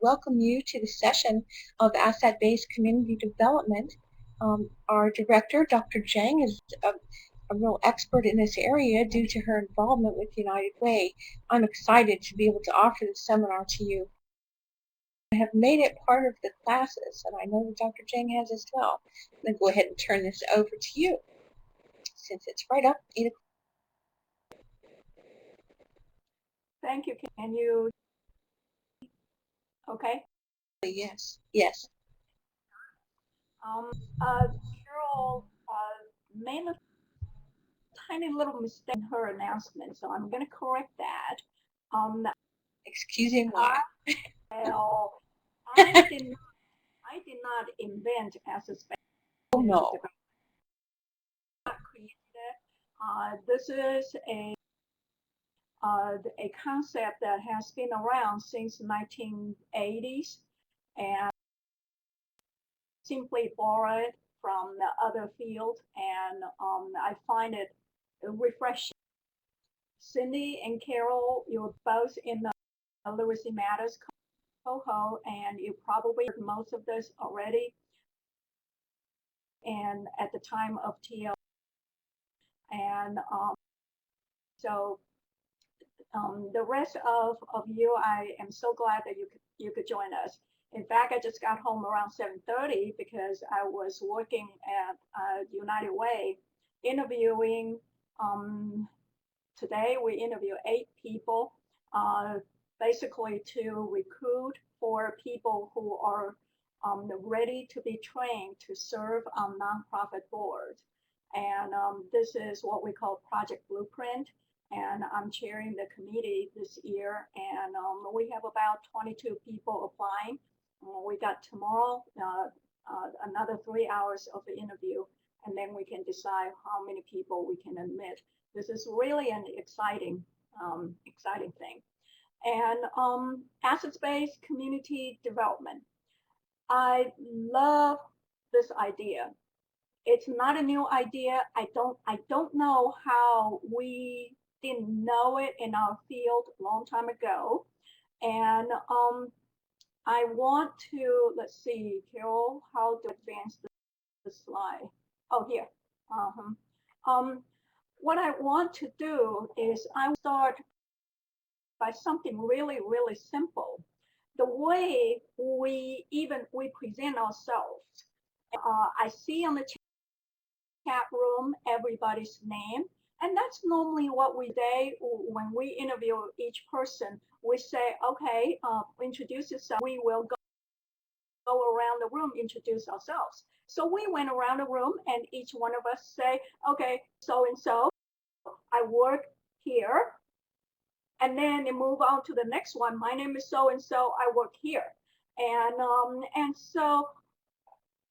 welcome you to the session of Asset-Based Community Development. Our director, Dr. Jeng, is a real expert in this area due to her involvement with United Way. I'm excited to be able to offer this seminar to you. I have made it part of the classes, and I know that Dr. Jeng has as well. I'm going to go ahead and turn this over to you, since it's right up 8 o'clock. Thank you. Can you? Okay. Yes. Carol made a tiny little mistake in her announcement, so I'm going to correct that. Excusing why? Well, I did not invent asset-based Oh no. development. This is a concept that has been around since the 1980s and simply borrowed from the other field, and I find it refreshing. Cindy and Carol, you're both in the Literacy Matters cohort, and you probably heard most of this already. And at the time of TL, and so the rest of you, I am so glad that you could join us. In fact, I just got home around 7:30 because I was working at United Way interviewing. Today we interview 8 people, basically to recruit for people who are ready to be trained to serve on nonprofit boards. And this is what we call Project Blueprint. And I'm chairing the committee this year. And we have about 22 people applying. We got tomorrow another 3 hours of the interview, and then we can decide how many people we can admit. This is really an exciting thing. And assets-based community development. I love this idea. It's not a new idea. I don't know how we didn't know it in our field a long time ago. And I want to, let's see, Carol, how to advance the slide. Oh, here. What I want to do is I will start by something really, really simple. The way we present ourselves. I see on the chat room everybody's name, and that's normally what we say when we interview each person. We say, okay, introduce yourself. We will go around the room, introduce ourselves. So we went around the room, and each one of us say, okay, so and so, I work here. And then they move on to the next one. My name is so and so. I work here, and so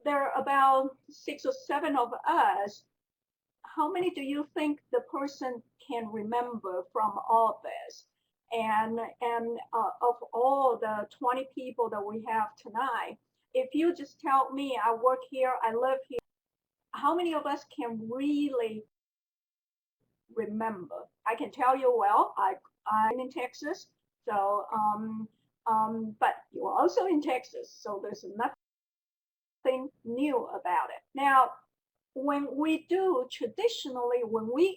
there are about 6 or 7 of us. How many do you think the person can remember from all this? And of all the 20 people that we have tonight, if you just tell me I work here, I live here, how many of us can really remember? I can tell you, well, I'm in Texas, so but you're also in Texas, so there's nothing new about it. Now, when we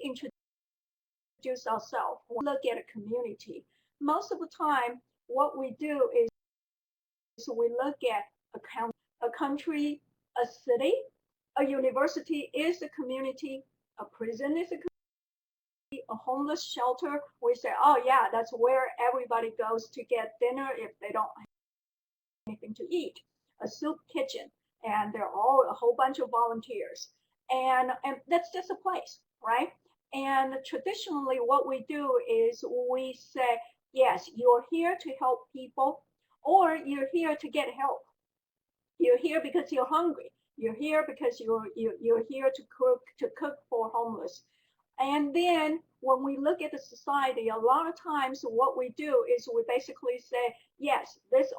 introduce ourselves, we look at a community. Most of the time, what we do is we look at a country, a city, a university is a community, a prison is a homeless shelter. We say, oh yeah, that's where everybody goes to get dinner if they don't have anything to eat. A soup kitchen, and they're all a whole bunch of volunteers, and that's just a place, right? And traditionally, what we do is we say, yes, you're here to help people, or you're here to get help. You're here because you're hungry. You're here because you're here to cook for homeless. And then when we look at the society, a lot of times what we do is we basically say, yes, these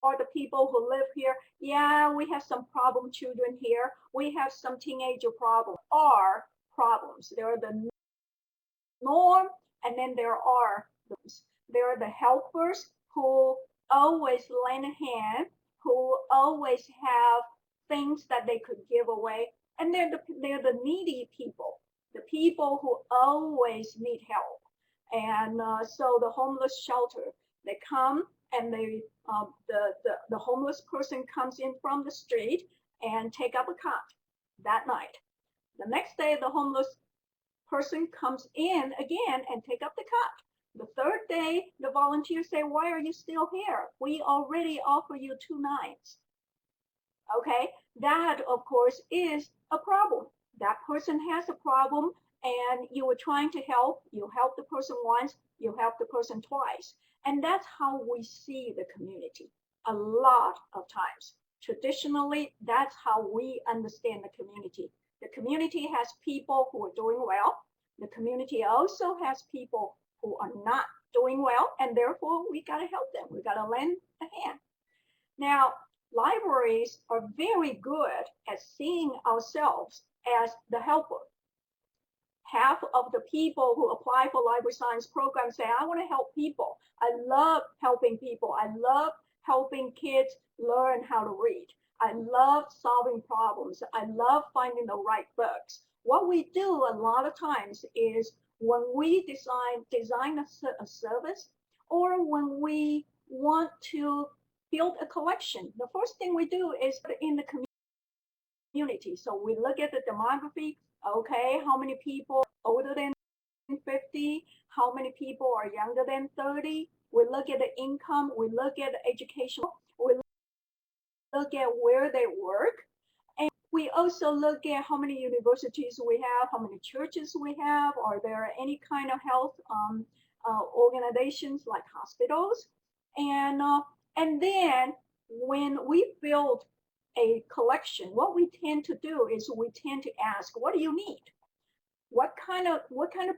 are the people who live here. Yeah, we have some problem children here. We have some teenager problems. Are problems. There are the norm, and then there are the helpers who always lend a hand, who always have things that they could give away. And they're the needy people, the people who always need help. And so the homeless shelter, they come and the homeless person comes in from the street and take up a cot that night. The next day, the homeless person comes in again and take up the cot. The third day, the volunteers say, why are you still here? We already offer you 2 nights. Okay, that of course is a problem. That person has a problem and you were trying to help. You help the person once, you help the person twice. And that's how we see the community a lot of times. Traditionally, that's how we understand the community. The community has people who are doing well. The community also has people who are not doing well, and therefore we got to help them. We got to lend a hand. Now, libraries are very good at seeing ourselves as the helper. Half of the people who apply for library science programs say, I want to help people. I love helping people. I love helping kids learn how to read. I love solving problems. I love finding the right books. What we do a lot of times is when we design a service, or when we want to build a collection, the first thing we do is in the community. So we look at the demography. Okay, how many people older than 50? How many people are younger than 30? We look at the income. We look at the education. We look at where they work. And we also look at how many universities we have, how many churches we have. Are there any kind of health organizations like hospitals? And then when we build a collection, what we tend to do is we tend to ask, what do you need? What kind of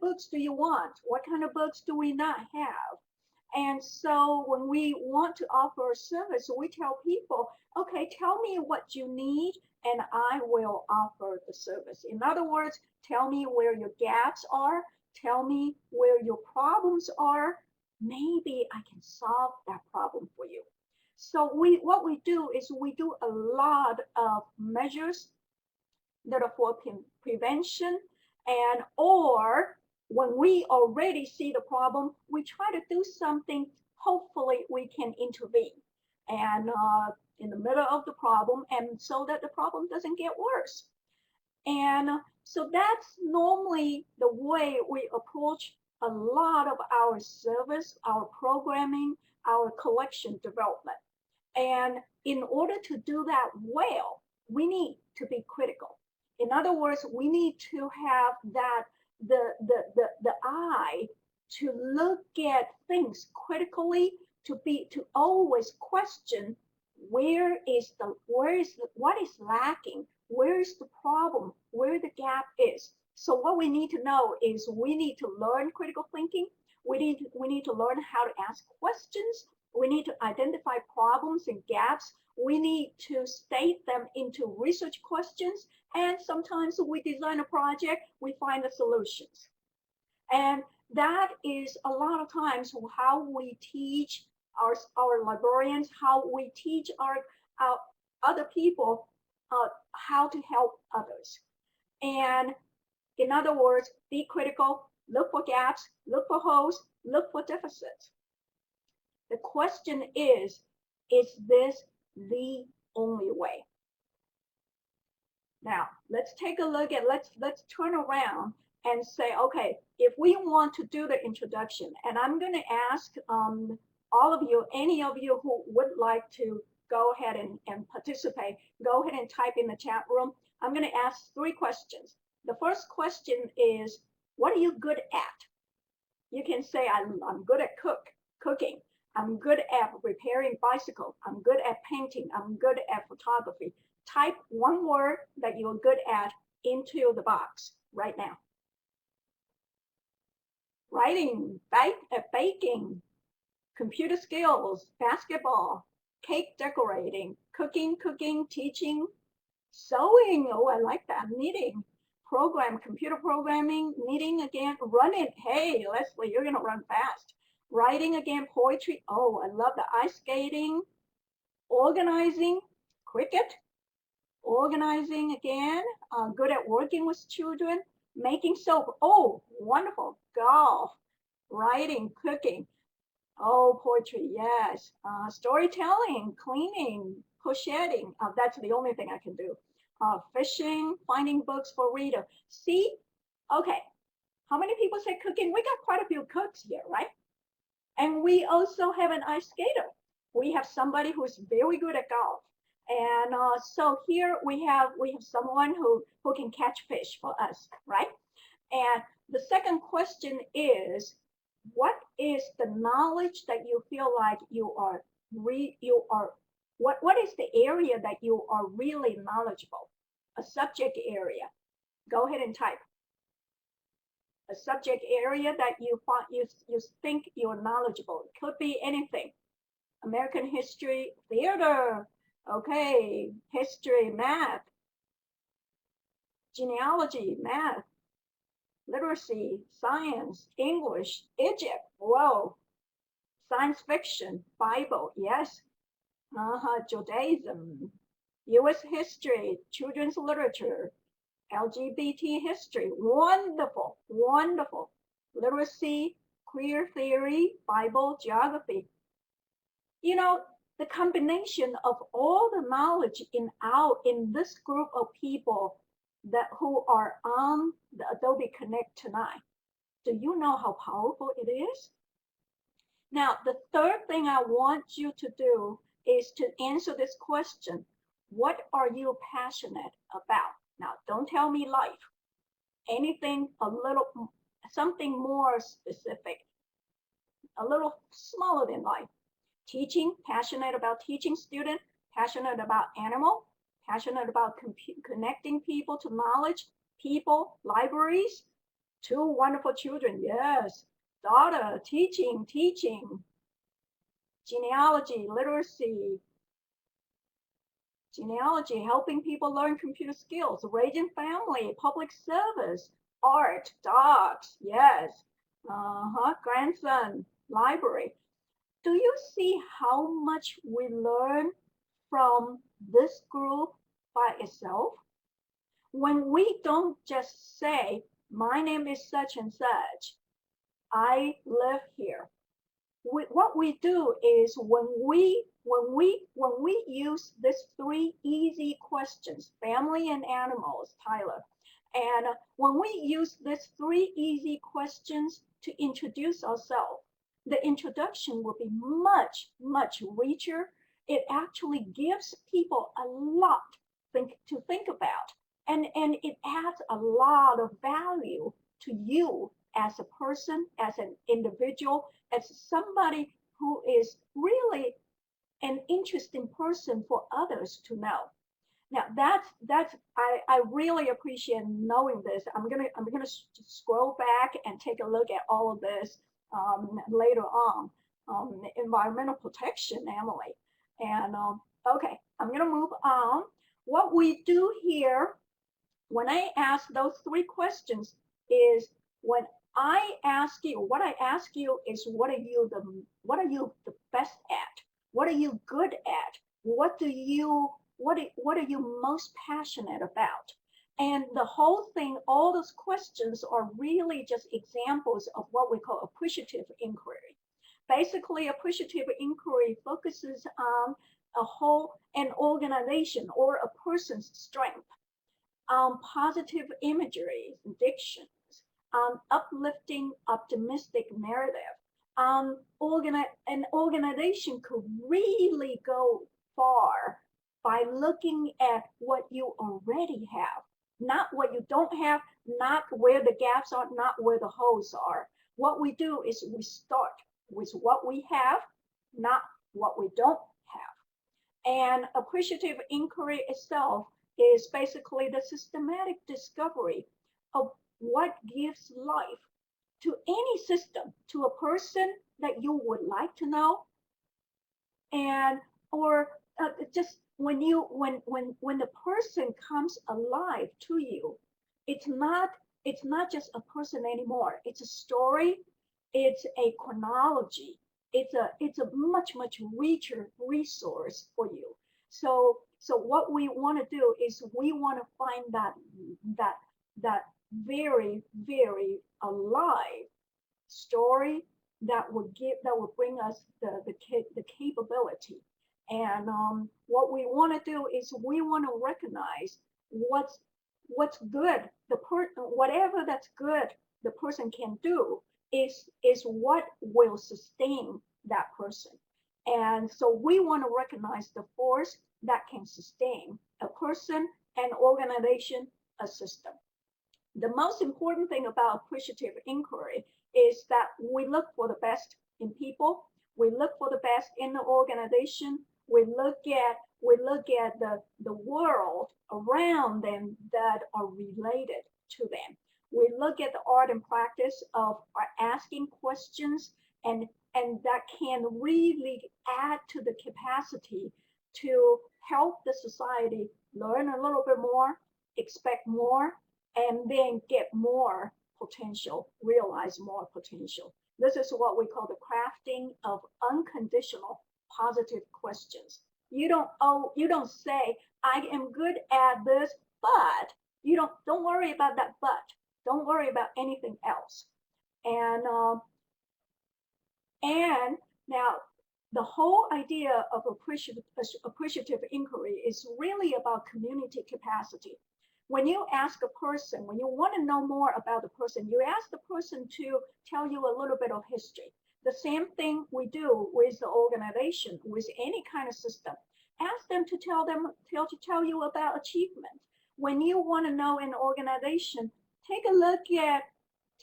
books do you want? What kind of books do we not have? And so when we want to offer a service, we tell people, okay, tell me what you need and I will offer the service. In other words, tell me where your gaps are, tell me where your problems are. Maybe I can solve that problem for you. So what we do is we do a lot of measures that are for prevention, and or when we already see the problem, we try to do something. Hopefully we can intervene and in the middle of the problem, and so that the problem doesn't get worse. And so that's normally the way we approach a lot of our service, our programming, our collection development. And in order to do that well, we need to be critical. In other words, we need to have that the eye to look at things critically, to always question what is lacking, where is the problem, where the gap is. So what we need to know is we need to learn critical thinking. We need to learn how to ask questions. We need to identify problems and gaps. We need to state them into research questions. And sometimes we design a project, we find the solutions. And that is a lot of times how we teach our librarians, how we teach our other people how to help others. And in other words, be critical, look for gaps, look for holes, look for deficits. The question is this the only way? Now, let's take a look at, let's turn around and say, okay, if we want to do the introduction, and I'm going to ask all of you, any of you who would like to go ahead and participate, go ahead and type in the chat room. I'm going to ask 3 questions. The first question is, what are you good at? You can say, I'm good at cooking. I'm good at repairing bicycle. I'm good at painting. I'm good at photography. Type one word that you're good at into the box right now. Writing, baking, computer skills, basketball, cake decorating, cooking, teaching, sewing. Oh, I like that. Knitting, computer programming, knitting again, running. Hey, Leslie, you're going to run fast. Writing again, poetry. Oh, I love the ice skating. Organizing, cricket. Organizing again. Good at working with children. Making soap. Oh, wonderful. Golf. Writing, cooking. Oh, poetry, yes. Storytelling, cleaning, crocheting. That's the only thing I can do. Fishing, finding books for reader. See? Okay. How many people say cooking? We got quite a few cooks here, right? And we also have an ice skater. We have somebody who's very good at golf. And so here we have someone who can catch fish for us, right? And the second question is, what is the knowledge that you feel like what is the area that you are really knowledgeable? A subject area. Go ahead and type. A subject area that you think you're knowledgeable. It could be anything. American history, theater, okay, history, math, genealogy, math, literacy, science, English, Egypt, whoa, science fiction, Bible, yes, Judaism, US history, children's literature, LGBT history, wonderful, wonderful, literacy, queer theory, Bible, geography. You know, the combination of all the knowledge in this group of people that who are on the Adobe Connect tonight. Do you know how powerful it is? Now, the third thing I want you to do is to answer this question. What are you passionate about? Now, don't tell me life. Anything something more specific, a little smaller than life. Teaching, passionate about teaching students, passionate about animal, passionate about connecting people to knowledge, people, libraries, two wonderful children, yes. Daughter, teaching, genealogy, literacy, genealogy, helping people learn computer skills, raising family, public service, art, dogs, yes. Grandson, library. Do you see how much we learn from this group by itself? When we don't just say, my name is such and such, I live here. What we do is when we use these three easy questions, family and animals, Tyler, and when we use these three easy questions to introduce ourselves, the introduction will be much, much richer. It actually gives people a lot to think about. And it adds a lot of value to you as a person, as an individual, as somebody who is really an interesting person for others to know. Now I really appreciate knowing this. I'm gonna scroll back and take a look at all of this later on. Environmental protection, Emily, and okay, I'm gonna move on. What we do here when I ask those three questions is when I ask you, what I ask you is what are you the best at? What are you good at? What are you most passionate about? And the whole thing, all those questions are really just examples of what we call appreciative inquiry. Basically, appreciative inquiry focuses on an organization or a person's strength, positive imagery, dictions, uplifting, optimistic narrative. An organization could really go far by looking at what you already have, not what you don't have, not where the gaps are, not where the holes are. What we do is we start with what we have, not what we don't have. And appreciative inquiry itself is basically the systematic discovery of what gives life to any system, to a person that you would like to know, and or just when the person comes alive to you, it's not just a person anymore. It's a story. it's a chronology. It's a much richer resource for you. So what we want to do is we want to find that that very alive story that will bring us the capability. And what we want to do is we want to recognize what's good. Whatever that's good the person can do is what will sustain that person. And so we want to recognize the force that can sustain a person, an organization, a system. The most important thing about appreciative inquiry is that we look for the best in people, we look for the best in the organization, we look at the world around them that are related to them. We look at the art and practice of asking questions, and that can really add to the capacity to help the society learn a little bit more, expect more, and then get more potential, realize more potential. This is what we call the crafting of unconditional positive questions. You don't say, I am good at this, but you don't worry about that but. Don't worry about anything else. And now the whole idea of appreciative inquiry is really about community capacity. When you ask a person, when you want to know more about the person, you ask the person to tell you a little bit of history. The same thing we do with the organization, with any kind of system. Ask them to tell you about achievement. When you want to know an organization, take a look at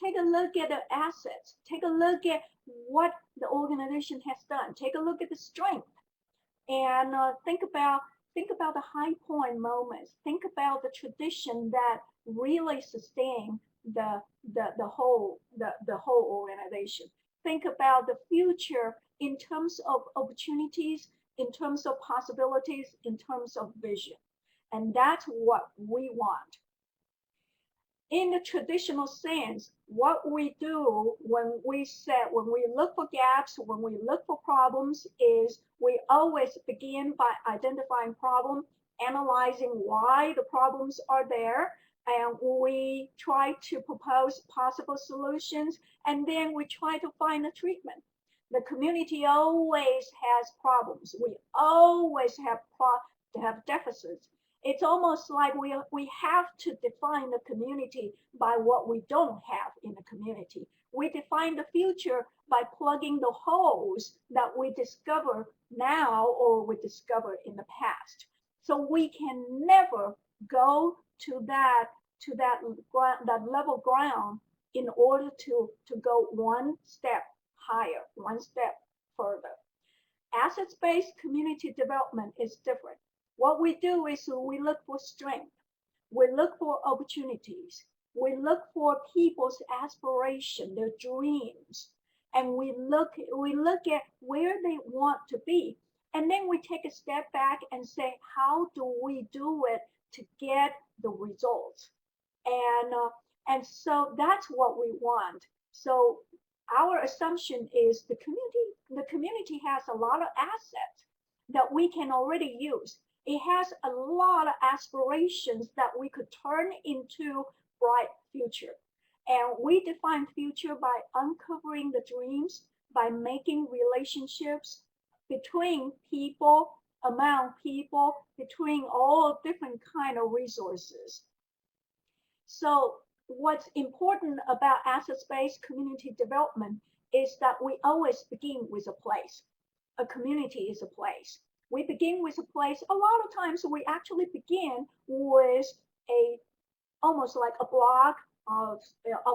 the assets. Take a look at what the organization has done. Take a look at the strength, and think about the high point moments. Think about the tradition that really sustain the whole organization. Think about the future in terms of opportunities, in terms of possibilities, in terms of vision, and that's what we want. In the traditional sense, what we do when we look for gaps, when we look for problems, is we always begin by identifying problem, analyzing why the problems are there, and we try to propose possible solutions, and then we try to find a treatment. The community always has problems. We always have deficits. It's almost like we have to define the community by what we don't have in the community. We define the future by plugging the holes that we discover now or we discover in the past. So we can never go to that level ground in order to go one step higher, one step further. Assets-based community development is different. What we do is we look for strength, we look for opportunities, we look for people's aspiration, their dreams, and we look at where they want to be. And then we take a step back and say, how do we do it to get the results? And so that's what we want. So our assumption is the community has a lot of assets that we can already use. It has a lot of aspirations that we could turn into bright future. And we define future by uncovering the dreams, by making relationships between people, among people, between all different kind of resources. So what's important about assets-based community development is that we always begin with a place. A community is a place. We begin with a place. A lot of times we actually begin with almost like a block of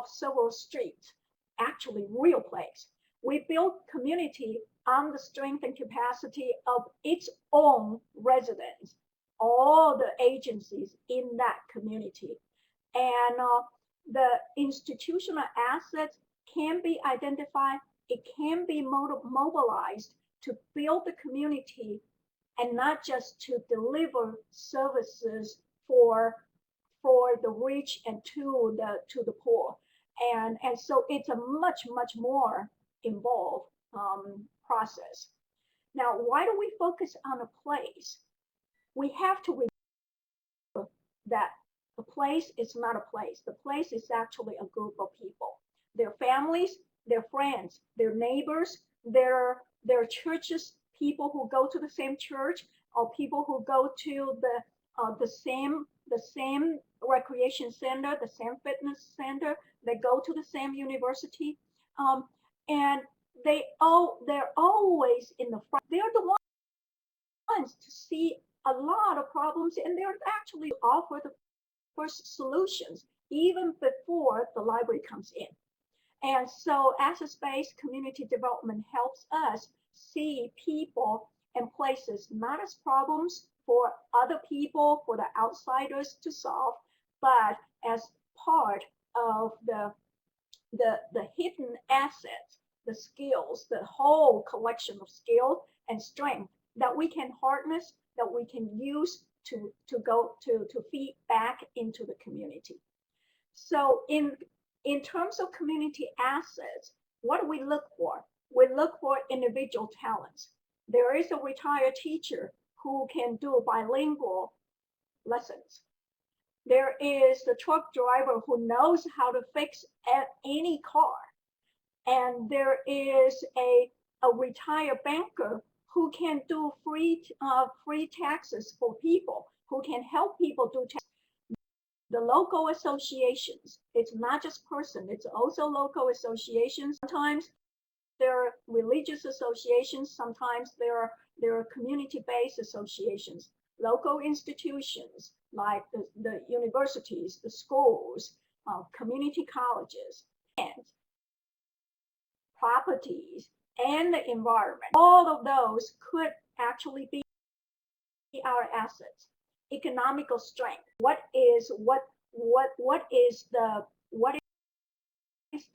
several streets, actually real place. We build community on the strength and capacity of its own residents, all the agencies in that community. And the institutional assets can be identified, it can be mobilized to build the community and not just to deliver services for the rich and to the poor. And so it's a much more involved process. Now, why do we focus on a place? We have to remember that the place is not a place. The place is actually a group of people, their families, their friends, their neighbors, their churches, people who go to the same church, or people who go to the same recreation center, the same fitness center. They go to the same university, and they're always in the front. They're the ones to see a lot of problems, and they're actually offer the first solutions even before the library comes in. And so asset-based community development helps us see people and places not as problems for other people, for the outsiders to solve, but as part of the hidden assets, the skills, the whole collection of skills and strength that we can harness, that we can use to feed back into the community. So in terms of community assets, what do we look for? We look for individual talents. There is a retired teacher who can do bilingual lessons. There is the truck driver who knows how to fix any car. And there is a retired banker who can do free taxes for people, who can help people do taxes. The local associations, it's not just person, it's also local associations. Sometimes there are religious associations, sometimes there are community-based associations, local institutions like the universities, the schools, community colleges, and properties, and the environment. All of those could actually be our assets. Economical strength. What is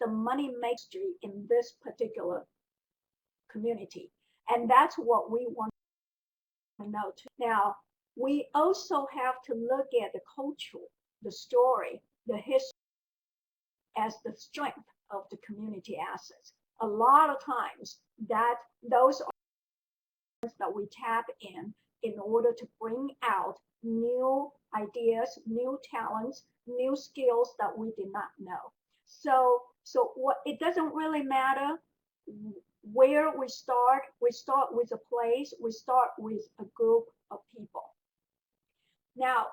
the money maker in this particular community? And that's what we want to know too. Now, we also have to look at the culture, the story, the history as the strength of the community assets. A lot of times that those are that we tap in order to bring out new ideas, new talents, new skills that we did not know. So what it doesn't really matter where we start with a place, we start with a group of people. Now,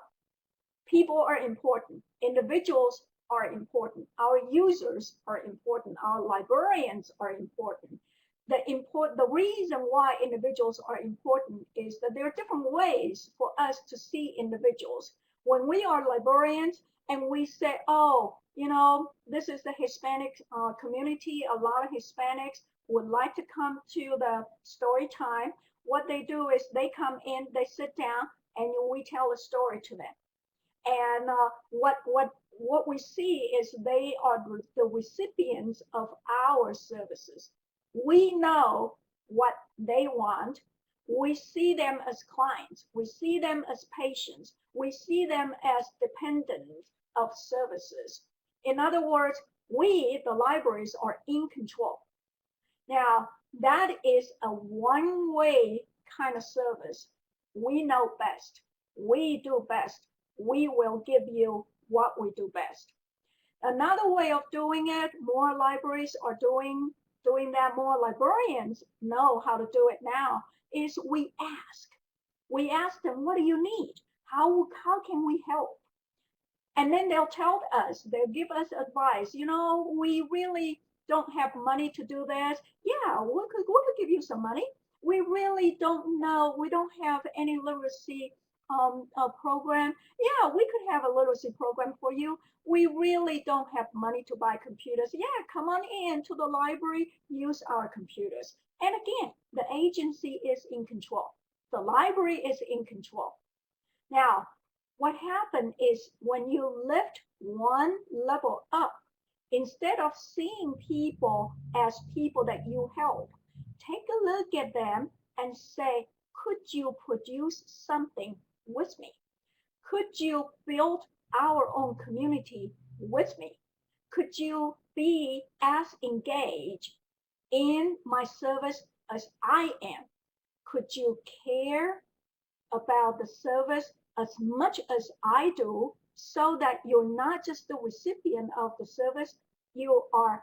people are important, individuals are important, our users are important, our librarians are important. The reason why individuals are important is that there are different ways for us to see individuals. When we are librarians and we say, oh, this is the Hispanic community, a lot of Hispanics would like to come to the story time. What they do is they come in, they sit down, and we tell a story to them. And what we see is they are the recipients of our services. We know what they want. We see them as clients. We see them as patients. We see them as dependents of services. In other words, we, the libraries, are in control. Now, that is a one-way kind of service. We know best. We do best. We will give you what we do best. Another way of doing it, more libraries are doing that, more librarians know how to do it now, is we ask. We ask them, what do you need? How can we help? And then they'll tell us, they'll give us advice. We really don't have money to do this. Yeah, we could give you some money. We really don't know. We don't have any literacy program. Yeah, we could have a literacy program for you. We really don't have money to buy computers. Yeah, come on in to the library, use our computers. And again, the agency is in control. The library is in control. Now, what happened is when you lift one level up, instead of seeing people as people that you help, take a look at them and say, could you produce something with me? Could you build our own community with me? Could you be as engaged in my service as I am? Could you care about the service as much as I do, so that you're not just the recipient of the service, you are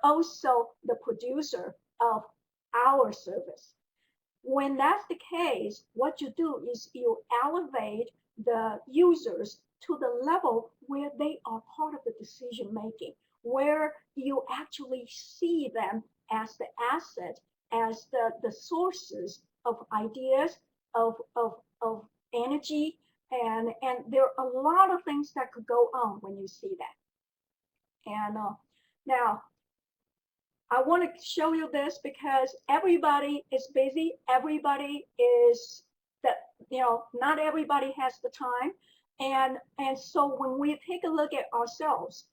also the producer of our service. When that's the case, what you do is you elevate the users to the level where they are part of the decision making, where you actually see them as the asset, as the sources of ideas, of energy, and there are a lot of things that could go on when you see that. And now I want to show you this because everybody is busy. Everybody is that, not everybody has the time. And so when we take a look at ourselves,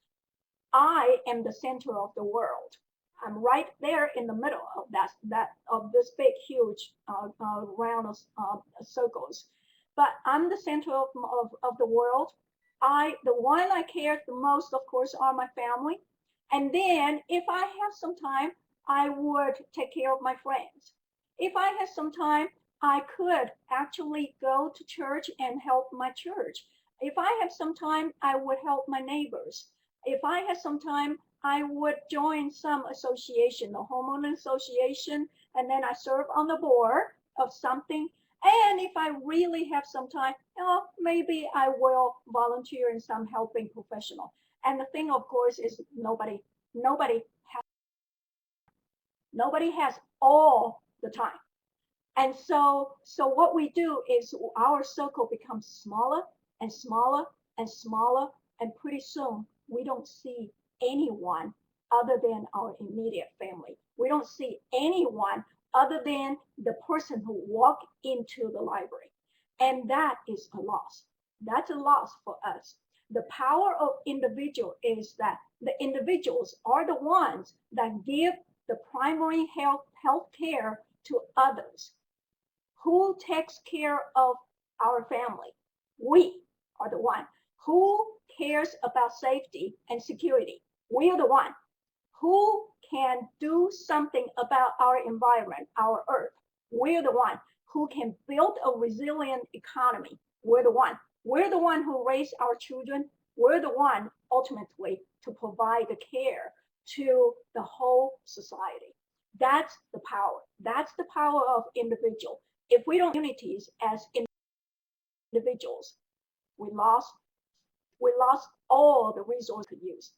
I am the center of the world. I'm right there in the middle of this big, huge round of circles. But I'm the center of the world. The one I care the most, of course, are my family. And then if I have some time, I would take care of my friends. If I have some time, I could actually go to church and help my church. If I have some time, I would help my neighbors. If I had some time, I would join some association, the homeowner association, and then I serve on the board of something. And if I really have some time, maybe I will volunteer in some helping professional. And the thing, of course, is nobody has all the time. And so what we do is our circle becomes smaller and smaller and smaller, and pretty soon we don't see anyone other than our immediate family. We don't see anyone other than the person who walked into the library. And that is a loss. That's a loss for us. The power of individual is that the individuals are the ones that give the primary health care to others. Who takes care of our family? We are the one. Who cares about safety and security? We are the one. Who can do something about our environment, our earth? We're the one. Who can build a resilient economy? We're the one. We're the one who raise our children. We're the one ultimately to provide the care to the whole society. That's the power. That's the power of individual. If we don't communities as individuals, we lost all the resources to use.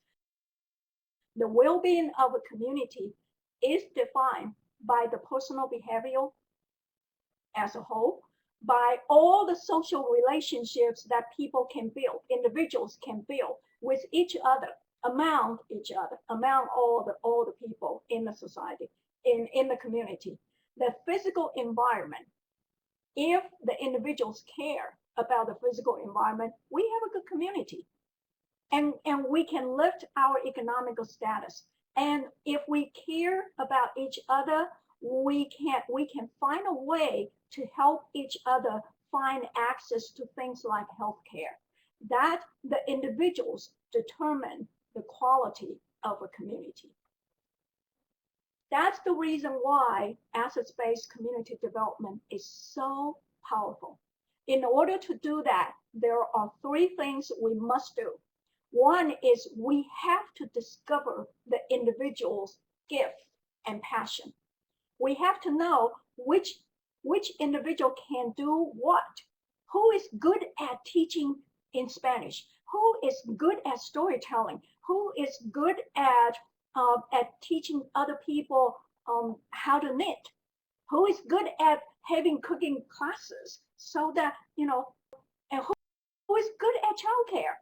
The well-being of a community is defined by the personal behavior as a whole, by all the social relationships that people can build, individuals can build with each other, among each other, among all the people in the society, in the community. The physical environment, if the individuals care about the physical environment, we have a good community. And we can lift our economical status. And if we care about each other, we can find a way to help each other find access to things like healthcare. That the individuals determine the quality of a community. That's the reason why asset-based community development is so powerful. In order to do that, there are three things we must do. One is we have to discover the individual's gift and passion. We have to know which individual can do what. Who is good at teaching in Spanish? Who is good at storytelling? Who is good at teaching other people how to knit? Who is good at having cooking classes? So that, and who is good at childcare?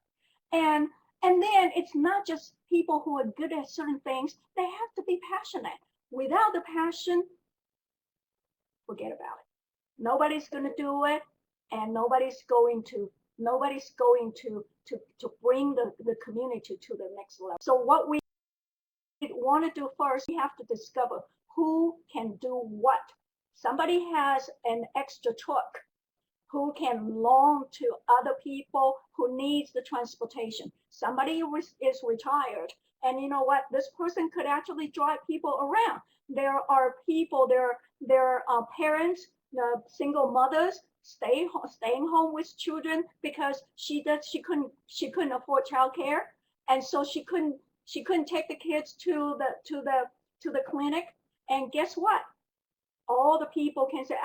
And then it's not just people who are good at certain things. They have to be passionate. Without the passion, forget about it. Nobody's going to do it, and nobody's going to bring the community to the next level. So what we want to do first, we have to discover who can do what. Somebody has an extra truck who can loan to other people who needs the transportation. Somebody is retired, and you know what? This person could actually drive people around. There are people, there are parents, single mothers staying home with children because she couldn't afford childcare, and so she couldn't take the kids to the clinic. And guess what? All the people can say,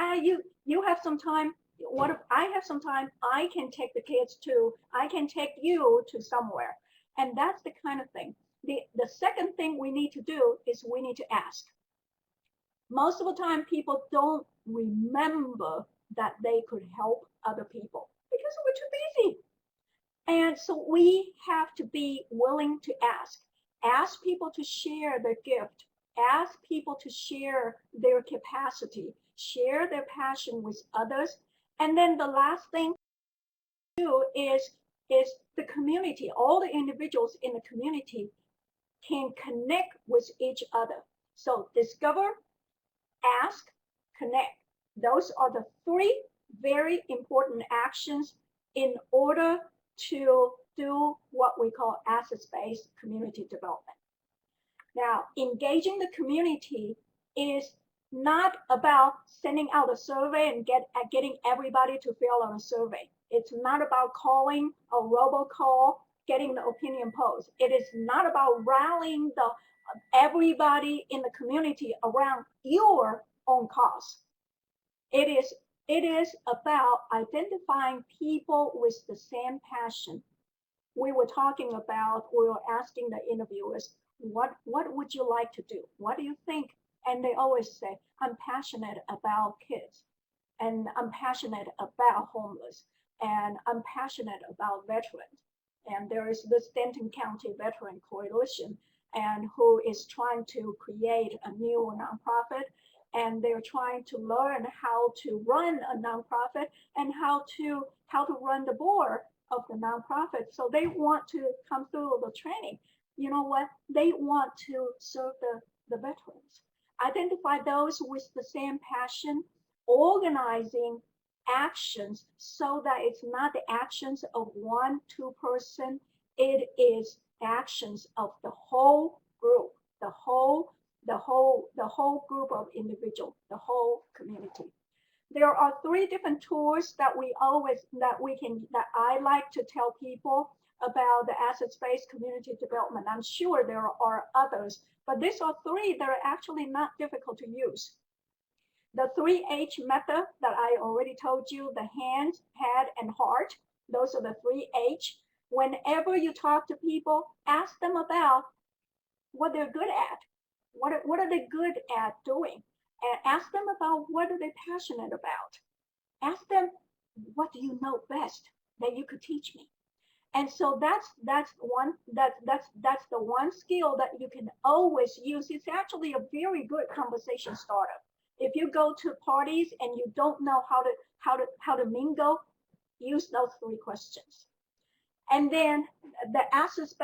you have some time. What if I have some time? I can take the kids to, I can take you to somewhere. And that's the kind of thing. The second thing we need to do is we need to ask. Most of the time, people don't remember that they could help other people because we're too busy. And so we have to be willing to ask. Ask people to share their gift. Ask people to share their capacity, share their passion with others. And then the last thing to do is the community. All the individuals in the community can connect with each other. So discover, ask, connect. Those are the three very important actions in order to do what we call assets-based community development. Now, engaging the community is not about sending out a survey and getting everybody to fill out a survey. It's not about calling a robocall, getting the opinion polls. It is not about rallying everybody in the community around your own cause. It is about identifying people with the same passion. We were asking the interviewers, what would you like to do? What do you think? And they always say, I'm passionate about kids, and I'm passionate about homeless, and I'm passionate about veterans. And there is this Denton County Veteran Coalition, and who is trying to create a new nonprofit, and they're trying to learn how to run a nonprofit and how to run the board of the nonprofit. So they want to come through the training. You know what? They want to serve the veterans. Identify those with the same passion, organizing actions so that it's not the actions of one, two person. It is actions of the whole group, the whole group of individuals, the whole community. There are three different tools that that I like to tell people about the assets-based community development. I'm sure there are others, but these are three that are actually not difficult to use. The 3H method that I already told you, the hand, head, and heart, those are the 3H. Whenever you talk to people, ask them about what they're good at. What are they good at doing? And ask them about what are they passionate about. Ask them, what do you know best that you could teach me? And so that's the one skill that you can always use. It's actually a very good conversation starter. If you go to parties and you don't know how to mingle, use those three questions. And then the assets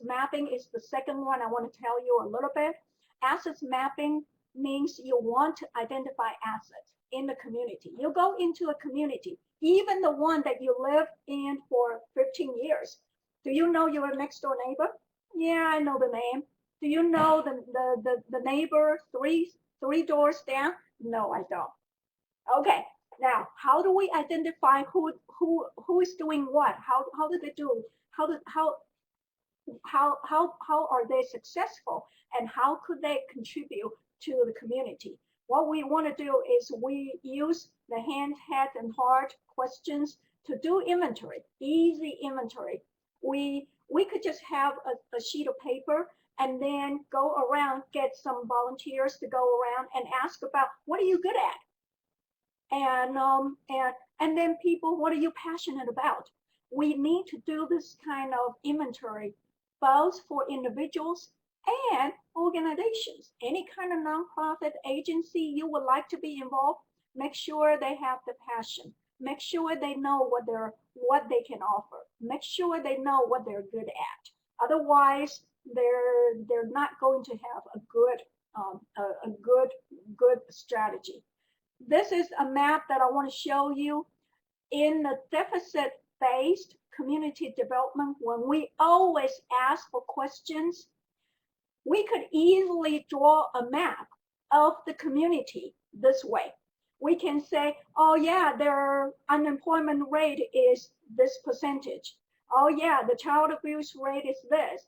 mapping is the second one I want to tell you a little bit. Assets mapping means you want to identify assets in the community. You go into a community, even the one that you live in for 15 years. Do you know your next door neighbor? Yeah, I know the name. Do you know the neighbor three doors down? No, I don't. Okay, now how do we identify who is doing what? How do they do? How are they successful, and how could they contribute to the community? What we want to do is we use the hand, head, and heart questions to do inventory, easy inventory. We could just have a sheet of paper and then go around, get some volunteers to go around and ask about what are you good at? And then people, what are you passionate about? We need to do this kind of inventory both for individuals and organizations. Any kind of nonprofit agency you would like to be involved, make sure they have the passion. Make sure they know what they can offer. Make sure they know what they're good at. Otherwise, they're not going to have a good strategy. This is a map that I want to show you. In the deficit-based community development, when we always ask for questions, we could easily draw a map of the community this way. We can say, oh yeah, their unemployment rate is this percentage. Oh yeah, the child abuse rate is this.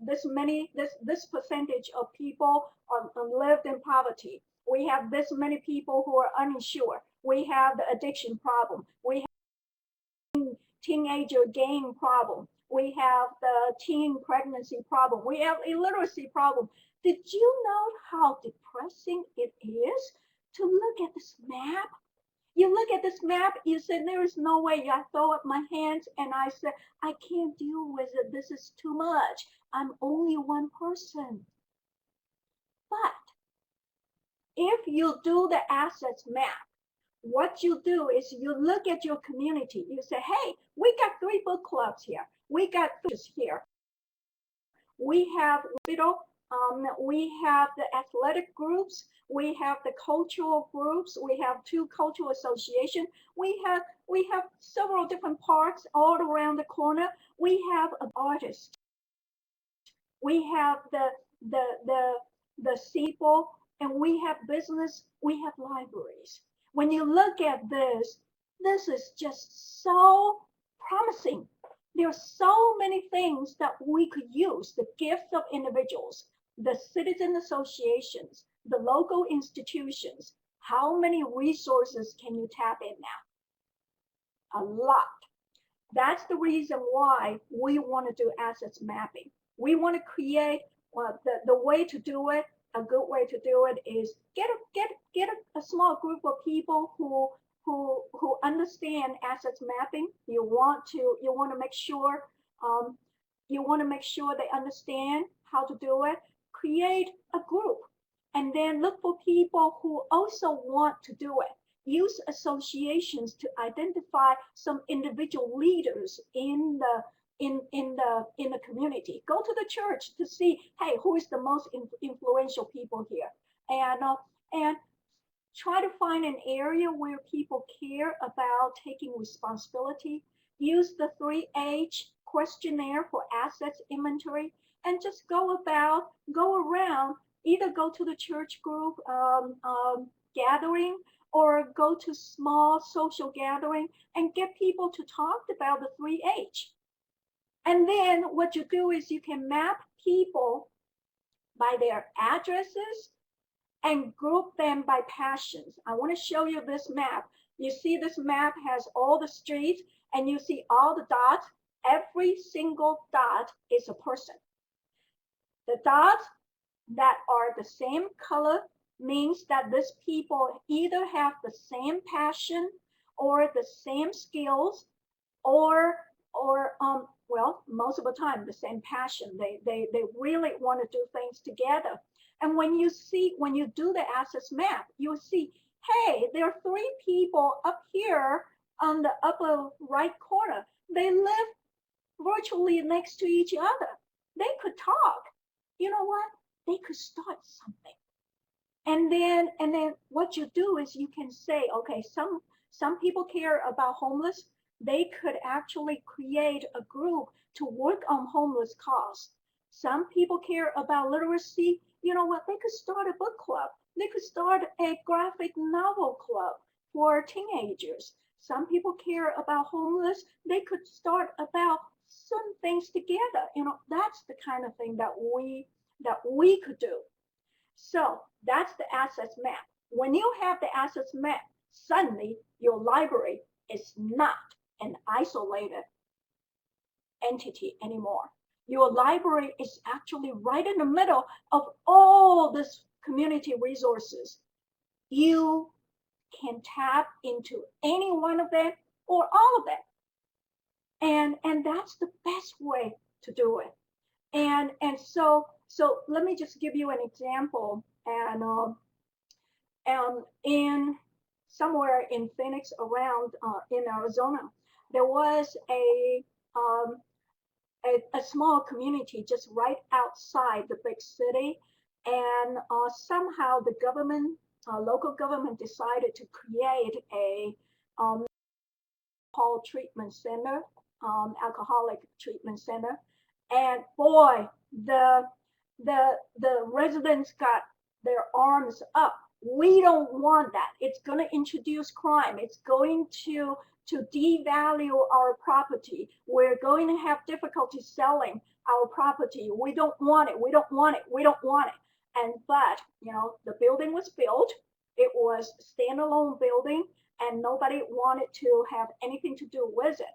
This percentage of people lived in poverty. We have this many people who are uninsured. We have the addiction problem. We teenager gang problem. We have the teen pregnancy problem. We have illiteracy problem. Did you know how depressing it is to look at this map? You look at this map, you say, there is no way. I throw up my hands and I say, I can't deal with it. This is too much. I'm only one person. But if you do the assets map, what you do is you look at your community. You say, hey, we got 3 book clubs here. We got here. We have we have the athletic groups. We have the cultural groups. We have 2 cultural associations. We have several different parks all around the corner. We have an artist. We have the people, and we have business. We have libraries. When you look at this is just so promising. There are so many things that we could use, the gifts of individuals, the citizen associations, the local institutions. How many resources can you tap in now? A lot. That's the reason why we want to do assets mapping. We want to create the way to do it. A good way to do it is get a small group of people who understand assets mapping. You want to make sure they understand how to do it. Create a group, and then look for people who also want to do it. Use associations to identify some individual leaders in the community. Go to the church to see, hey, who is the most influential people here, and try to find an area where people care about taking responsibility. Use the 3H questionnaire for assets inventory, and just go around, either go to the church group gathering, or go to small social gathering and get people to talk about the 3H. And then what you do is you can map people by their addresses and group them by passions. I want to show you this map. You see this map has all the streets, and you see all the dots. Every single dot is a person. The dots that are the same color means that these people either have the same passion or the same skills, or well, most of the time the same passion. They really want to do things together. And when you do the assets map, you'll see, hey, there are 3 people up here on the upper right corner. They live virtually next to each other. They could talk. You know what? They could start something. And then what you do is you can say, okay, some people care about homeless. They could actually create a group to work on homeless cause. Some people care about literacy. You know what? They could start a book club. They could start a graphic novel club for teenagers. Some people care about homeless. They could start about some things together. You know, that's the kind of thing that we could do. So that's the assets map. When you have the assets map, suddenly your library is not an isolated entity anymore. Your library is actually right in the middle of all this community resources. You can tap into any one of them or all of them. And that's the best way to do it. And so let me just give you an example. And in somewhere in Phoenix, around in Arizona, there was um, a small community just right outside the big city, and somehow the government local government decided to create a alcohol treatment center, alcoholic treatment center, and boy, the the residents got their arms up. We don't want that. It's going to introduce crime. It's going to devalue our property. We're going to have difficulty selling our property. We don't want it. We don't want it. We don't want it. And but the building was built. It was a standalone building, and nobody wanted to have anything to do with it.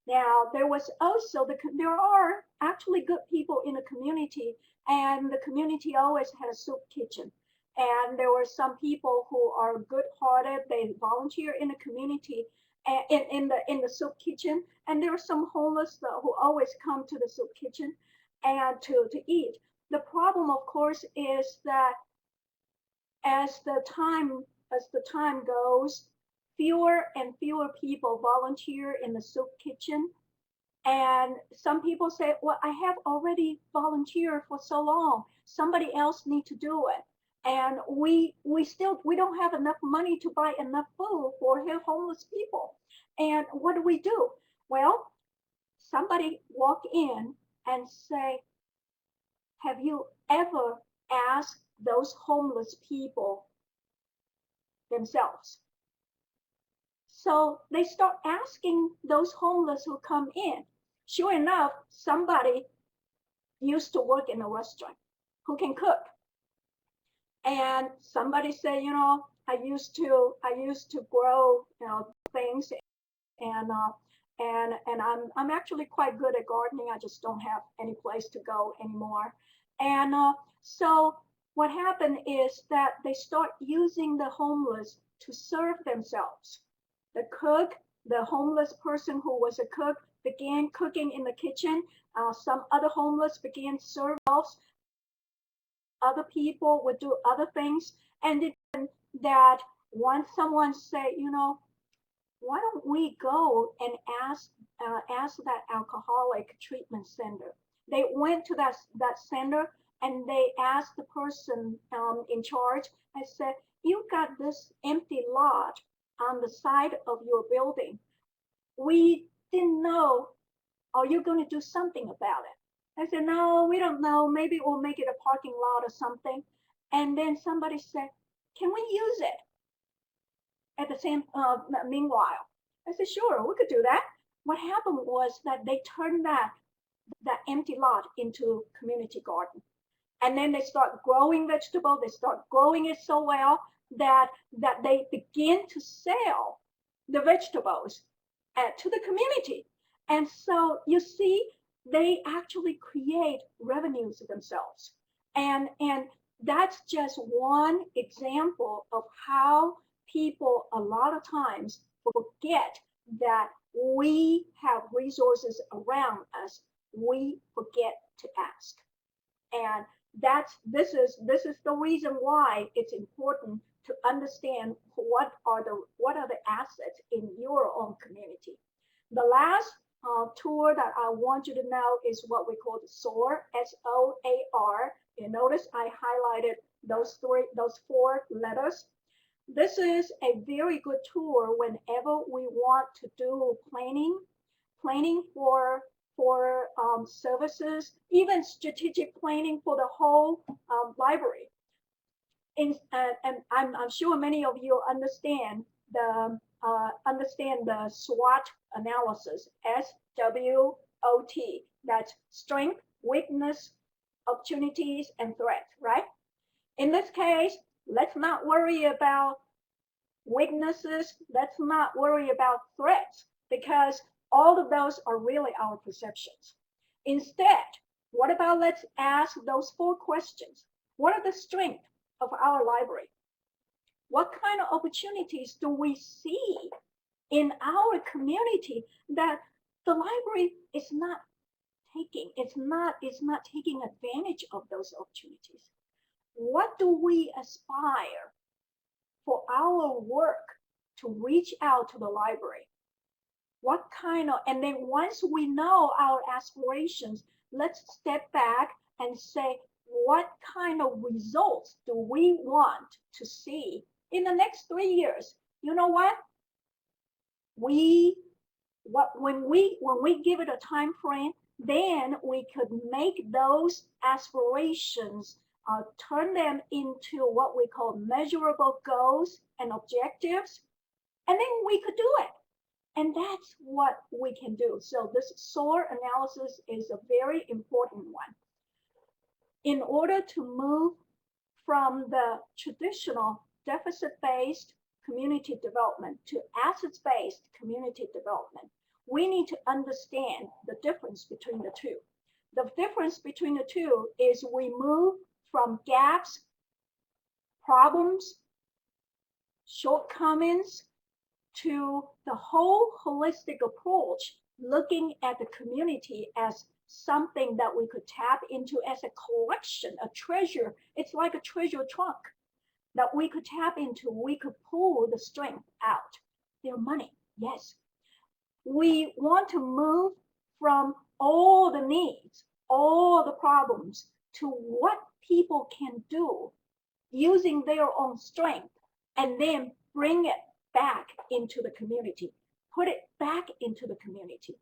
Now, there was also there are actually good people in the community, and the community always had a soup kitchen. And there were some people who are good-hearted. They volunteer in the community, in the soup kitchen. And there are some homeless who always come to the soup kitchen and to eat. The problem, of course, is that as the time goes, fewer and fewer people volunteer in the soup kitchen. And some people say, well, I have already volunteered for so long. Somebody else need to do it. And we don't have enough money to buy enough food for homeless people. And what do? Well, somebody walk in and say, have you ever asked those homeless people themselves? So they start asking those homeless who come in. Sure enough, somebody used to work in a restaurant who can cook. And somebody say, I used to grow, things, and I'm actually quite good at gardening. I just don't have any place to go anymore. And so what happened is that they start using the homeless to serve themselves. The cook, the homeless person who was a cook, began cooking in the kitchen. Some other homeless began serving. Other people would do other things. And then that once someone say, why don't we go and ask that alcoholic treatment center? They went to that center and they asked the person in charge. I said, you got this empty lot on the side of your building. We didn't know. Are you going to do something about it? I said, no, we don't know. Maybe we'll make it a parking lot or something. And then somebody said, can we use it? At the same, meanwhile, I said, sure, we could do that. What happened was that they turned that empty lot into community garden. And then they start growing vegetables. They start growing it so well that they begin to sell the vegetables to the community. And so you see, they actually create revenues themselves. And that's just one example of how people a lot of times forget that we have resources around us. We forget to ask. And this is the reason why it's important to understand what are the assets in your own community. The last tour that I want you to know is what we call the SOAR, SOAR. You notice I highlighted those four letters. This is a very good tool whenever we want to do planning for services, even strategic planning for the whole library. And I'm sure many of you understand the SWOT analysis, SWOT. That's strength, weakness, opportunities, and threats, right? In this case, let's not worry about weaknesses. Let's not worry about threats, because all of those are really our perceptions. Instead, what about let's ask those four questions. What are the strengths of our library? What kind of opportunities do we see in our community that the library is not taking? It's not taking advantage of those opportunities. What do we aspire for our work to reach out to the library? What kind of, and then once we know our aspirations, let's step back and say, what kind of results do we want to see in the next 3 years? You know what? When we give it a time frame, then we could make those aspirations, turn them into what we call measurable goals and objectives, and then we could do it. And that's what we can do. So this SOAR analysis is a very important one. In order to move from the traditional deficit-based community development to assets-based community development, we need to understand the difference between the two. The difference between the two is we move from gaps, problems, shortcomings, to the whole holistic approach, looking at the community as something that we could tap into as a collection, a treasure. It's like a treasure trunk that we could tap into. We could pull the strength out. Their money, yes. We want to move from all the needs, all the problems, to what people can do using their own strength, and then bring it back into the community, put it back into the community.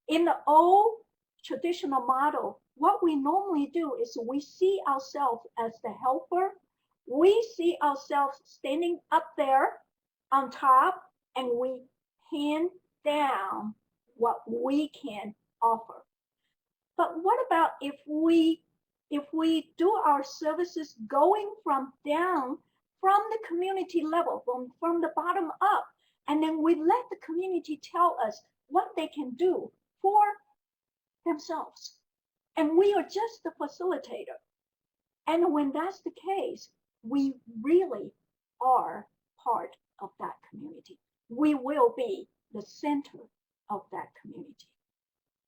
In the old traditional model, what we normally do is we see ourselves as the helper. We see ourselves standing up there on top, and we hand down what we can offer. But what about if we do our services going from down, from the community level, from the bottom up, and then we let the community tell us what they can do for themselves. And we are just the facilitator. And when that's the case, we really are part of that community. We will be the center of that community.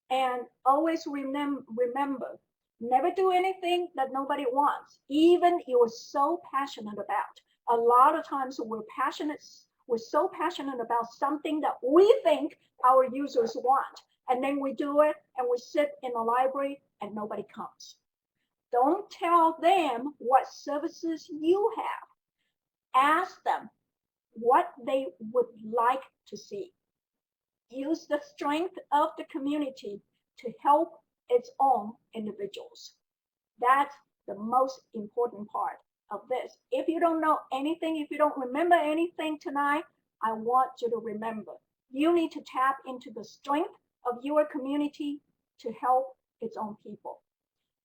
And always remember, never do anything that nobody wants, even you're so passionate about. A lot of times we're so passionate about something that we think our users want. And then we do it and we sit in the library and nobody comes. Don't tell them what services you have. Ask them what they would like to see. Use the strength of the community to help its own individuals. That's the most important part of this. If you don't know anything, if you don't remember anything tonight, I want you to remember. You need to tap into the strength of your community to help its own people.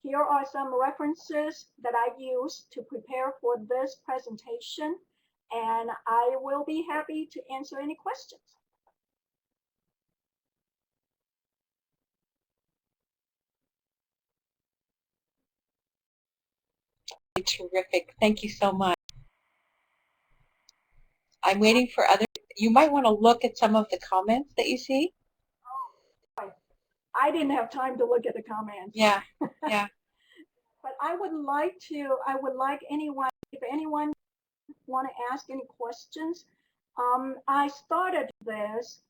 Here are some references that I used to prepare for this presentation, and I will be happy to answer any questions. Terrific. Thank you so much. I'm waiting for others. You might want to look at some of the comments that you see. I didn't have time to look at the comments. Yeah, yeah. But I would like anyone, if anyone want to ask any questions. I started this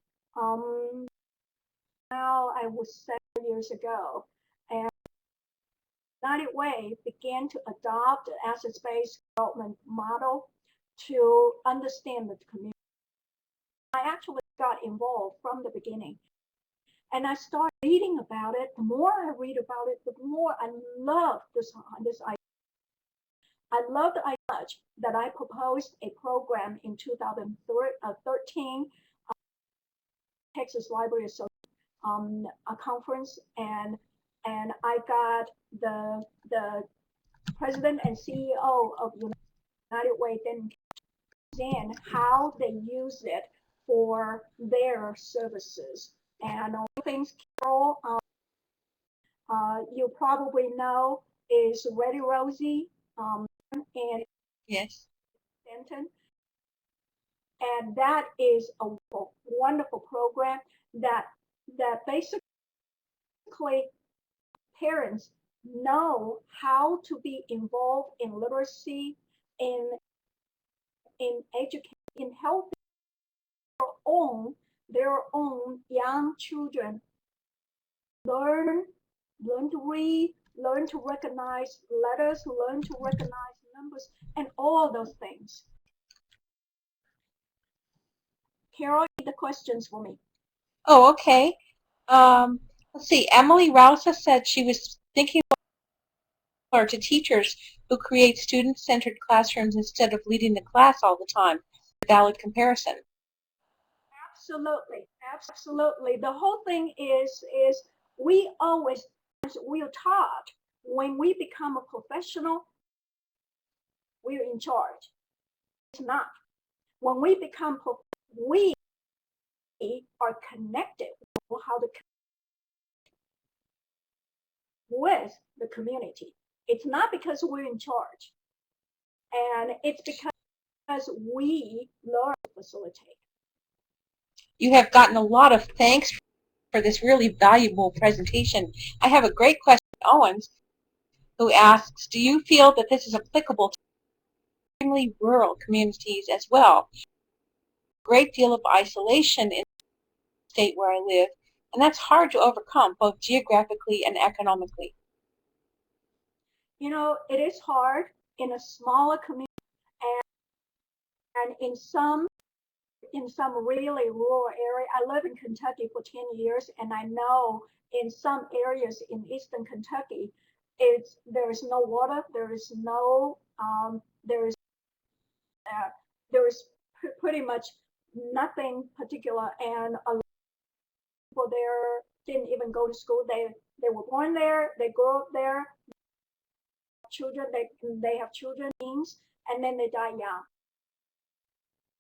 now I was 7 years ago, and United Way began to adopt an assets-based development model to understand the community. I actually got involved from the beginning, and I started reading about it. The more I read about it, the more I love this idea. I loved it so much that I proposed a program in 2013, Texas Library Association a conference, and I got the president and CEO of United Way then understand how they use it for their services. And one things, Carol, you probably know is Ready Rosie and Yes. Stanton. And that is a wonderful program that basically parents know how to be involved in literacy, in education, in helping their own young children learn to read, learn to recognize letters, learn to recognize numbers, and all those things. Carol, the questions for me. Oh, okay. Let's see. Emily Rousa said she was thinking to teachers who create student-centered classrooms instead of leading the class all the time. Valid comparison. Absolutely, absolutely. The whole thing is we always we're taught when we become a professional, we're in charge. It's not. When we become we are connected how to with the community. It's not because we're in charge, and it's because we learn to facilitate. You have gotten a lot of thanks for this really valuable presentation. I have a great question from Owens, who asks, do you feel that this is applicable to extremely rural communities as well? A great deal of isolation in the state where I live, and that's hard to overcome, both geographically and economically. You know, it is hard in a smaller community, and in some really rural area. I lived in Kentucky for 10 years, and I know in some areas in eastern Kentucky, there is no water, there is no there is pretty much nothing particular, and a lot of people there didn't even go to school. They were born there, they grew up there, children they have children, and then they die young,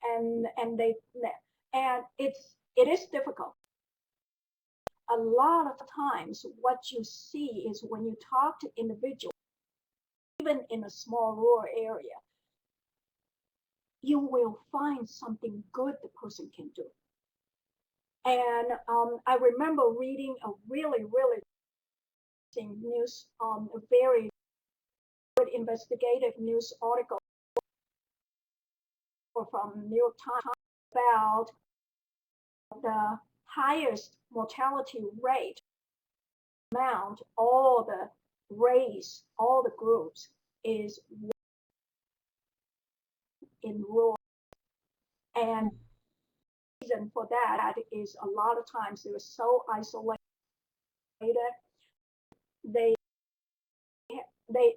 and they and it is difficult. A lot of times what you see is when you talk to individuals, even in a small rural area, you will find something good the person can do. And I remember reading a really interesting news, a very good investigative news article from New York Times about the highest mortality rate among all the race, all the groups is in rural. And the reason for that is a lot of times they were so isolated. They they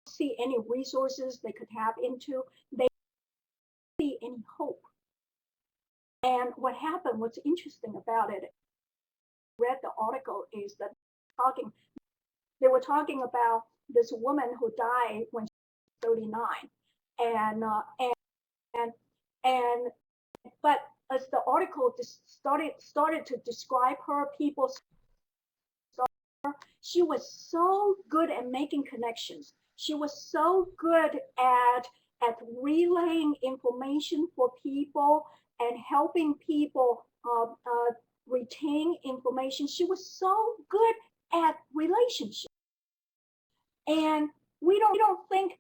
see any resources they could tap into. They see any hope. And what happened, what's interesting about it, read the article is that they were talking about this woman who died when she was 39. And and and but as the article started to describe her, people, she was so good at making connections. She was so good at relaying information for people and helping people retain information. She was so good at relationships. And we don't think,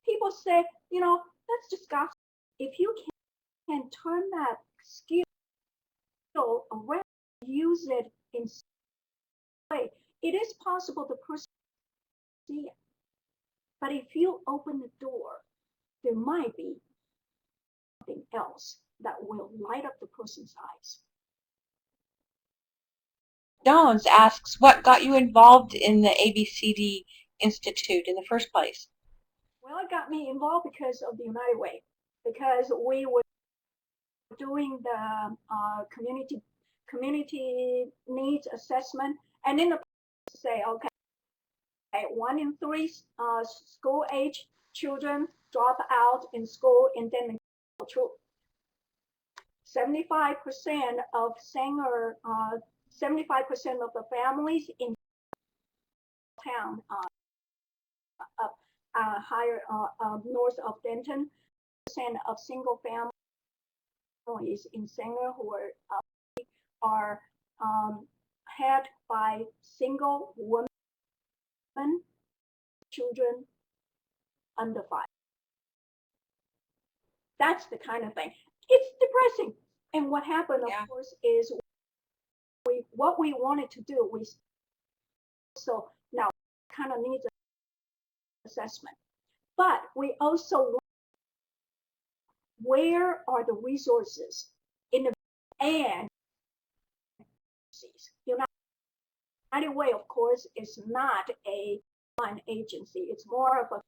people say, you know, that's just gossip. If you can turn that skill around, use it in some way, it is possible the person see it. But if you open the door, there might be something else that will light up the person's eyes. Jones asks, what got you involved in the ABCD Institute in the first place? Well, it got me involved because of the United Way, because we were doing the community needs assessment, and then the say, okay, 1 in 3 school age children drop out in school, and then 75% of Sanger, 75% of the families in town, higher north of Denton, percent of single families in Sanger who are head by single women, children under 5. That's the kind of thing. It's depressing. And what happened, of course, is what we wanted to do. So now kind of needs assessment. But we also want where are the resources in the and United Way, of course, is not a one agency. It's more of a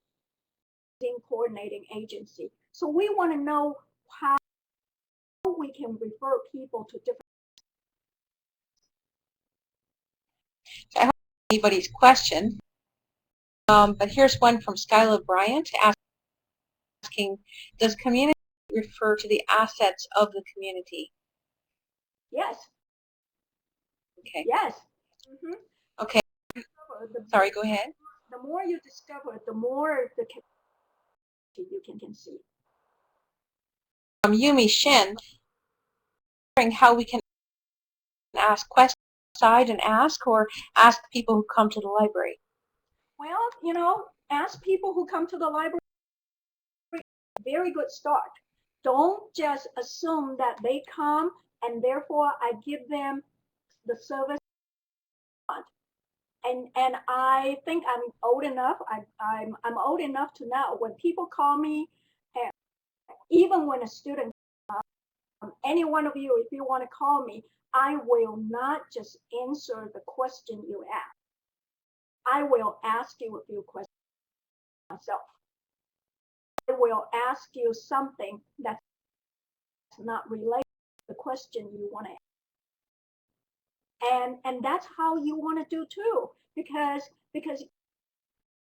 coordinating agency. So we want to know how we can refer people to different. I hope anybody's question. But here's one from Skylar Bryant asking, does community refer to the assets of the community? Yes. Okay. Yes. Mm-hmm. Okay. Sorry, go ahead. The more you discover, the more the you can see. Yumi Shin, wondering how we can ask questions outside and ask, or ask people who come to the library. Well, ask people who come to the library. Very good start. Don't just assume that they come and therefore I give them the service. And I think I'm old enough. I'm old enough to know when people call me, and even when a student, any one of you, if you want to call me, I will not just answer the question you ask. I will ask you a few questions myself. I will ask you something that's not related to the question you want to ask. And that's how you want to do too, because you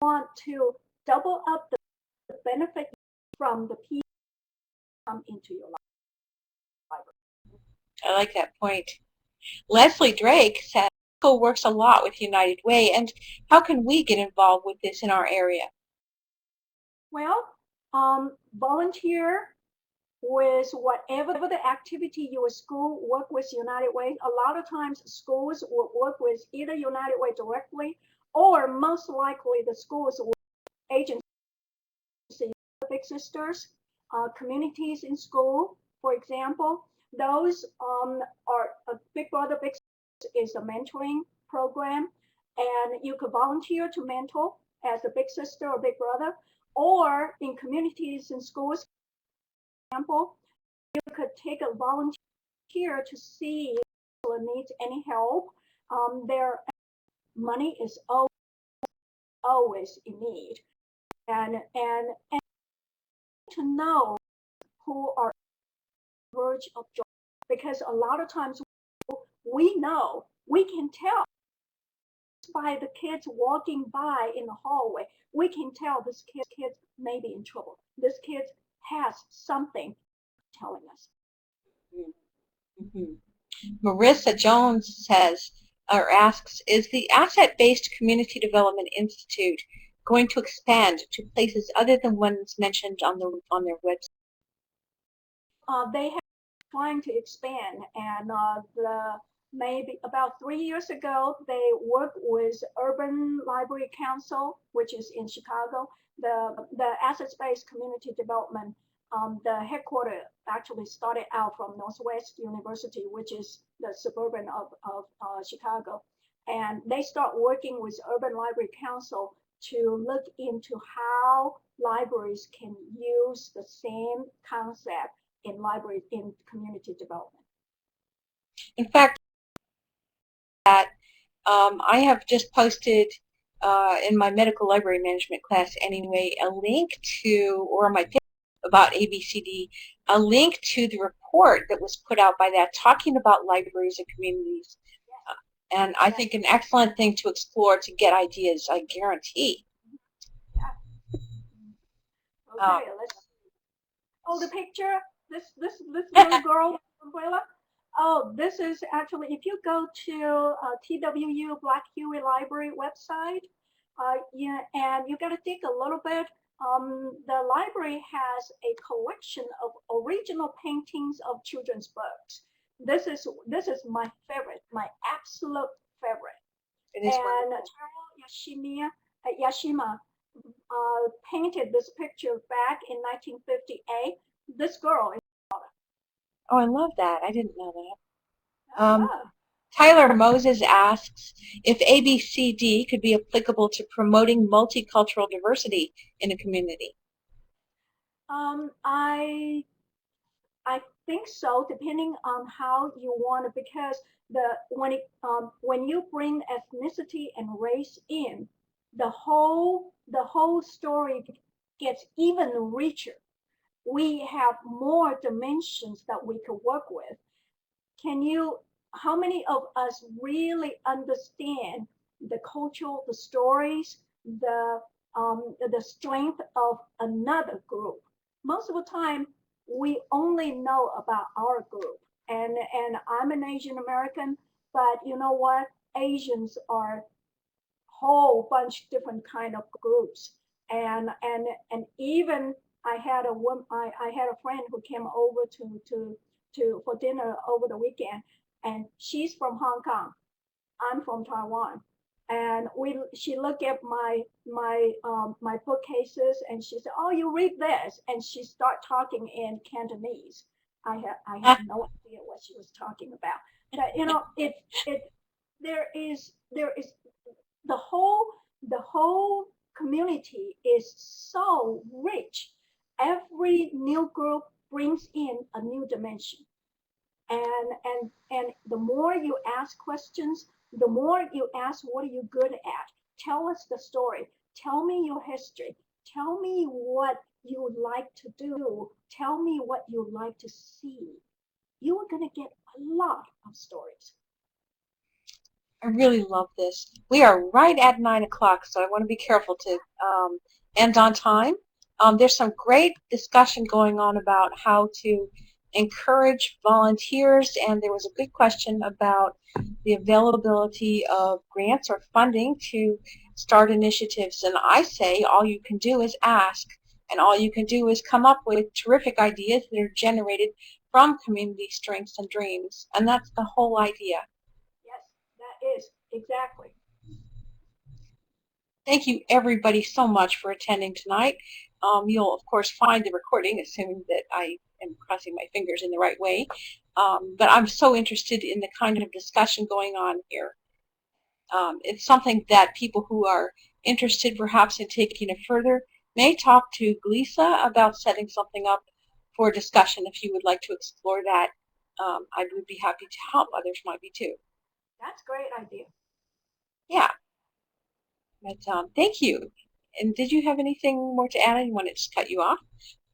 want to double up the benefit from the people who come into your library. I like that point. Leslie Drake said, "Echo works a lot with United Way, and how can we get involved with this in our area?" Well, volunteer with whatever the activity your school work with United Way. A lot of times schools will work with either United Way directly, or most likely the schools will agency, Big Sisters, communities in school, for example. Those are Big Brother, Big Sister is a mentoring program, and you could volunteer to mentor as a big sister or big brother, or in communities in schools, for example, you could take a volunteer to see if needs any help. Their money is always in need, and to know who are verge of joy, because a lot of times we can tell by the kids walking by in the hallway. We can tell this kid may be in trouble. This kid has something telling us. Mm-hmm. Marissa Jones says, or asks, is the Asset-Based Community Development Institute going to expand to places other than ones mentioned on their website? They have trying to expand, and maybe about 3 years ago, they worked with Urban Library Council, which is in Chicago. The Asset-Based Community Development, the headquarters actually started out from Northwest University, which is the suburban of Chicago. And they start working with Urban Library Council to look into how libraries can use the same concept in libraries in community development. In fact, I have just posted in my medical library management class anyway a link to, or my page about ABCD, a link to the report that was put out by that talking about libraries and communities. And I think an excellent thing to explore to get ideas, I guarantee. Yeah. Okay, let's see. Oh, the picture, this little girl umbrella. Oh, this is actually, if you go to TWU Black Hwey Library website, yeah, and you got to dig a little bit. The library has a collection of original paintings of children's books. This is my favorite, my absolute favorite. It is and wonderful. Yashima painted this picture back in 1958. This girl is. Oh, I love that. I didn't know that. Yeah. Tyler Moses asks if ABCD could be applicable to promoting multicultural diversity in a community. I think so, depending on how you want it, because when you bring ethnicity and race in, the whole story gets even richer. We have more dimensions that we could work with. Can you, how many of us really understand the cultural, the stories, the strength of another group? Most of the time, we only know about our group. And I'm an Asian American, but you know what? Asians are whole bunch different kind of groups, and even I had a friend who came over to for dinner over the weekend, and she's from Hong Kong. I'm from Taiwan, and we she looked at my bookcases, and she said, "Oh, you read this," and she started talking in Cantonese. I had no idea what she was talking about, but it there is the whole community is so rich. Every new group brings in a new dimension, and the more you ask questions, the more you ask, what are you good at? Tell us the story. Tell me your history. Tell me what you would like to do. Tell me what you'd like to see. You are going to get a lot of stories. I really love this. We are right at 9 o'clock, so I want to be careful to end on time. There's some great discussion going on about how to encourage volunteers, and there was a good question about the availability of grants or funding to start initiatives. And I say all you can do is ask, and all you can do is come up with terrific ideas that are generated from community strengths and dreams. And that's the whole idea. Yes, that is exactly. Thank you, everybody, so much for attending tonight. You'll, of course, find the recording, assuming that I am crossing my fingers in the right way. But I'm so interested in the kind of discussion going on here. It's something that people who are interested, perhaps, in taking it further may talk to Glisa about setting something up for discussion if you would like to explore that. I would be happy to help. Others might be too. That's a great idea. Yeah. But thank you. And did you have anything more to add? I didn't want to just cut you off.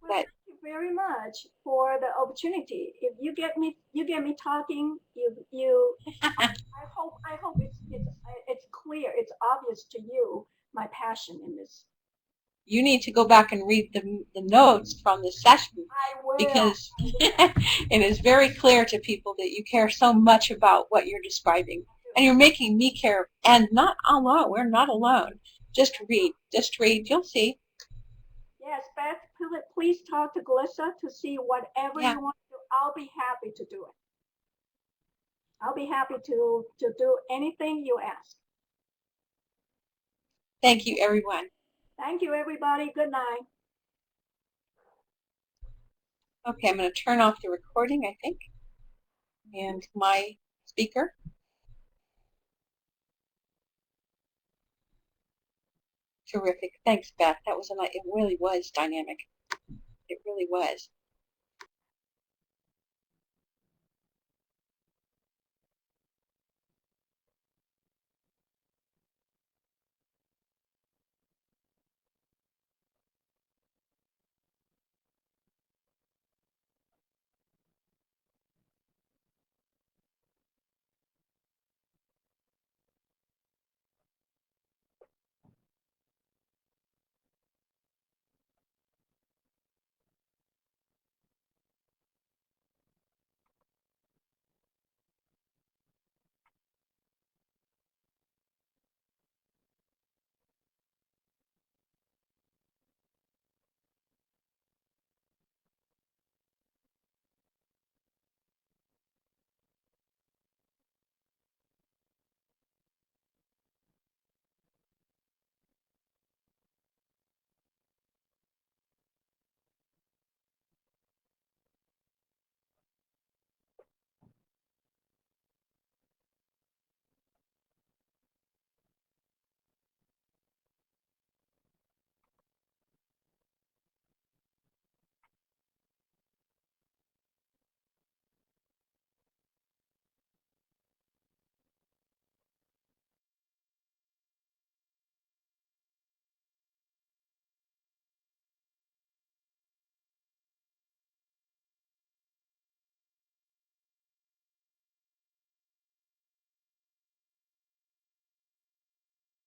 Well, But thank you very much for the opportunity. If you get me talking. I hope it's clear, it's obvious to you my passion in this. you need to go back and read the notes from the session I will. because it is very clear to people that you care so much about what you're describing. And you're making me care. And not alone. We're not alone. Just read. Just read. You'll see. Yes, Beth, please talk to Glissa to see whatever Yeah. you want to do. I'll be happy to do it. I'll be happy to do anything you ask. Thank you, everyone. Thank you, everybody. Good night. Okay, I'm going to turn off the recording, I think, and my speaker. Terrific. Thanks, Beth. That was it really was dynamic. It really was.